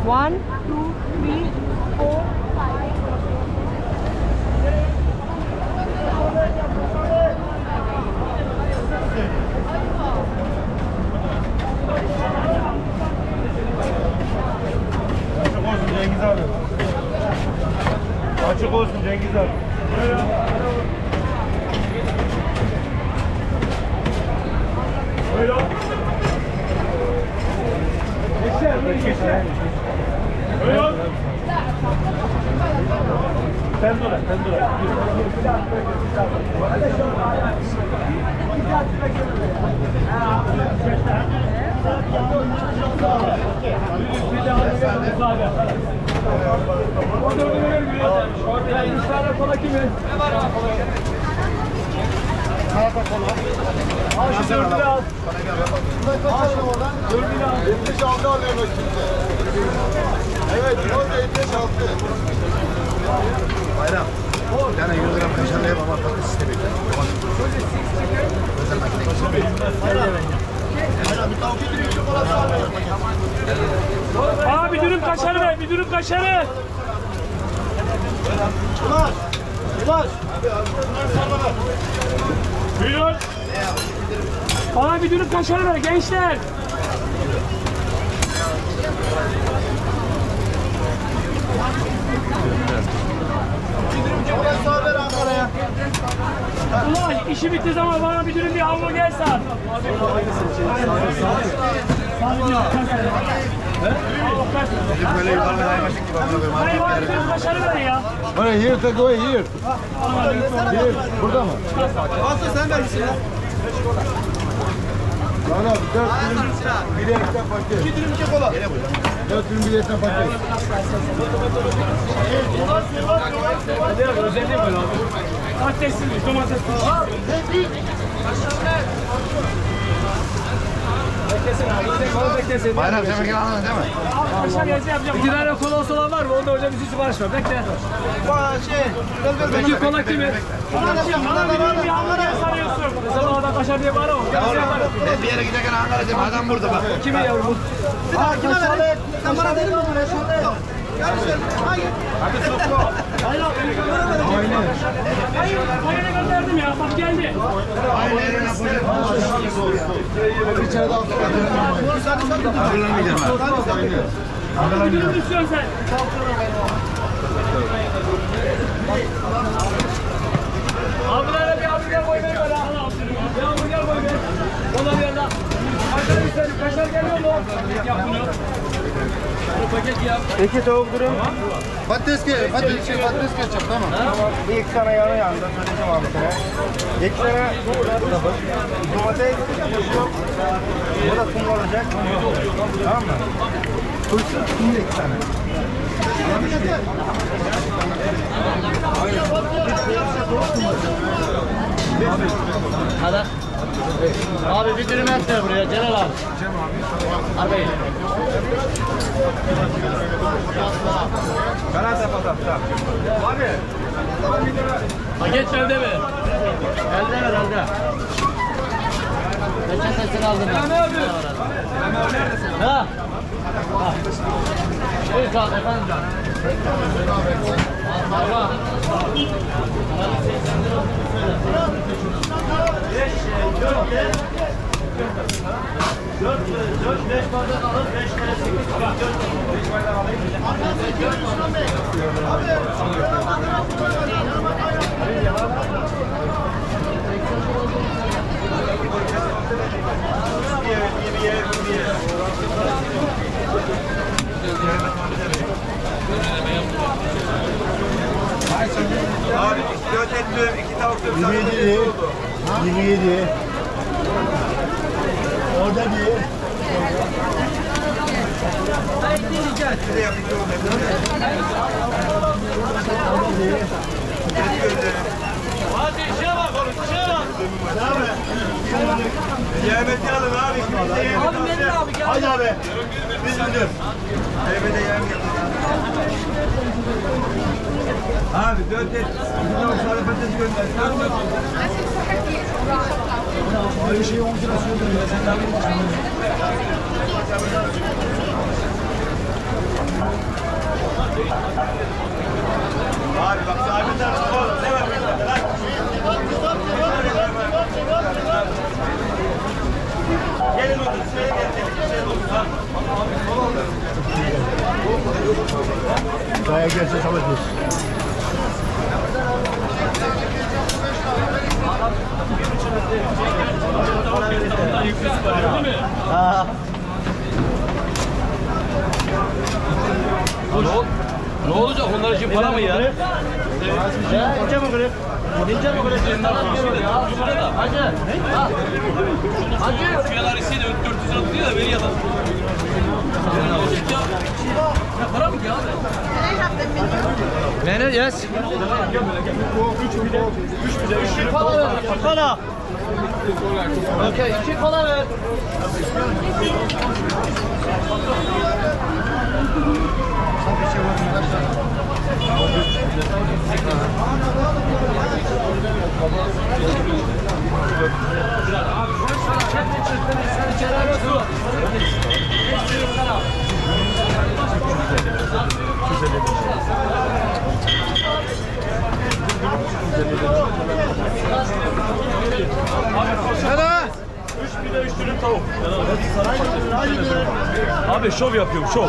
1, 2, 3, 4, 5. Açık olsun Cengiz abi. Açık olsun Cengiz abi. Buyurun. Geçer. Buyurun. Pendura. Al şu 4'ünü al. Al 76 alıyorum şimdi. Evet, o 76. Bayram. Yani 100 gram kaşarlı yap ama patates istemeyin. Özel makine. Bayram bir tavuk yedireyim çikolata abi. Aa bir dürüm kaşarı ver, bir dürüm kaşarı. Yavaş. Buyurun. Bana bir dürüm kaşarı ver gençler. Çikolata ver Ankara'ya. Ulan işi bitti zaman bana bir dürüm bir hamburger sat. Böyle yuvarlak aymaşık gibi anlatıyorum. Hayır bana bir dürüm kaşarı ver ya. Bana here take away here. Here. Burada mı? Aslı sen ver misin? Bana 4 dürüm biletten paket. 2 dürüm 2 kola. 4 dürüm biletten paket. Özelliği böyle abi. Patatesli, domatesli. Beklesin abi. Beklesin. Bayram sen bakın anladın değil mi? Abi kaşar yazı yapacağım. 2 tane kola olsa olan var mı? Onda hocam bir sipariş ver. Bekle. Peki kola kimin? Bana bir hamburger sarıyorsun. Mesela adam kaşar diye bağırma. Ben bir yere giderken Ankara'dayım. Adam burada bak. Kimi yavrum? Kime ver? Sen bana dedin mi? Hayır. Hayır, bayana gönderdim ya. Bak geldi. Bir içeri daha hazırlanmayacağım ben. Bir dürüm düşüyorsun sen. Abilerle bir hamburger koy ver böyle. Bir hamburger koy ver. Kola ver lan. Kaşar geliyor mu? Yap bunu. Paket yap. 2 tavuk dürüm. Patates ketçap tamam. Bir iki tane yanında söyleyeceğim abi sana. İki tane domates, bu da kum olacak. Tamam mı? Kum da 2 tane. Hadi. Abi bir dürüm et ver buraya Celal abi. Abi. Abi. Paket elde mi? Elde ver elde. Geçen sesini aldım ben. Ha? Ha. Buyur sağ ol efendim. Baba. Dört, 5 bardak alır, 5 kere 8 tabak. 5 bardak alayım. Abi 4 etli, 2 tavuk dürüm. 27. Orada değil. Hadi işe bak oğlum, işe bak. Yemeti alın abi. Abi Metin abi gel. Hadi abi. Biz müdür. Yemete yem abi 4 et, 2 tavuk sarı patates gönder. Aynı şeyi 10 kere söyledim. Daya gelse çalışmış. Ne olacak? Onlar için para mı ya? İnce mi kırık? İnce mi kırık? Hacı. Hacı. Fiyalar ise de 400 lira tutuyor da veri yalan. Ya para mı ki abi? Menü yes. 3 kola ver. 2 kola. Okey 2 kola ver. Abi şov yapıyorum şov.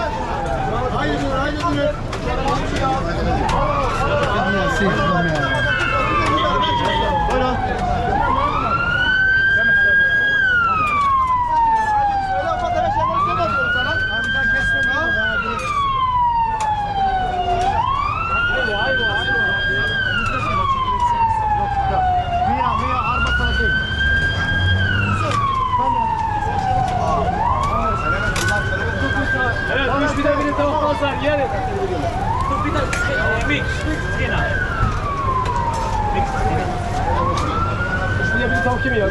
Evet, üç bir de bir tavuk kalsa yer. Bir de mix. Yine. Mix. Üç bir de bir tavuk kim yiyor?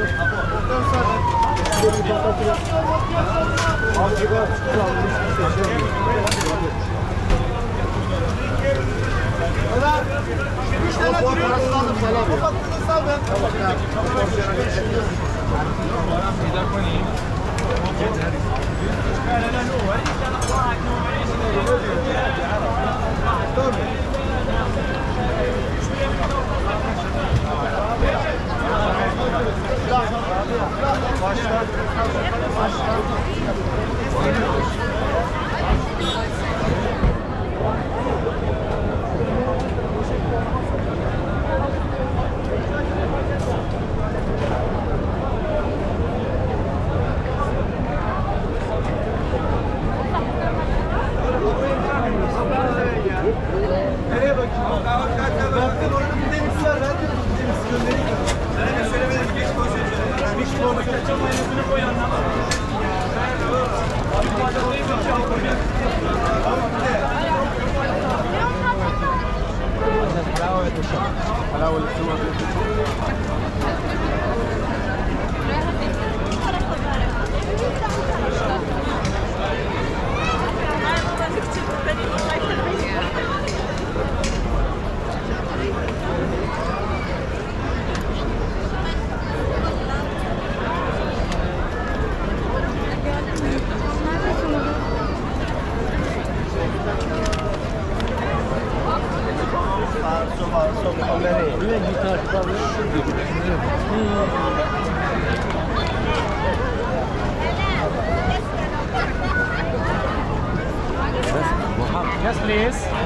Yes, please.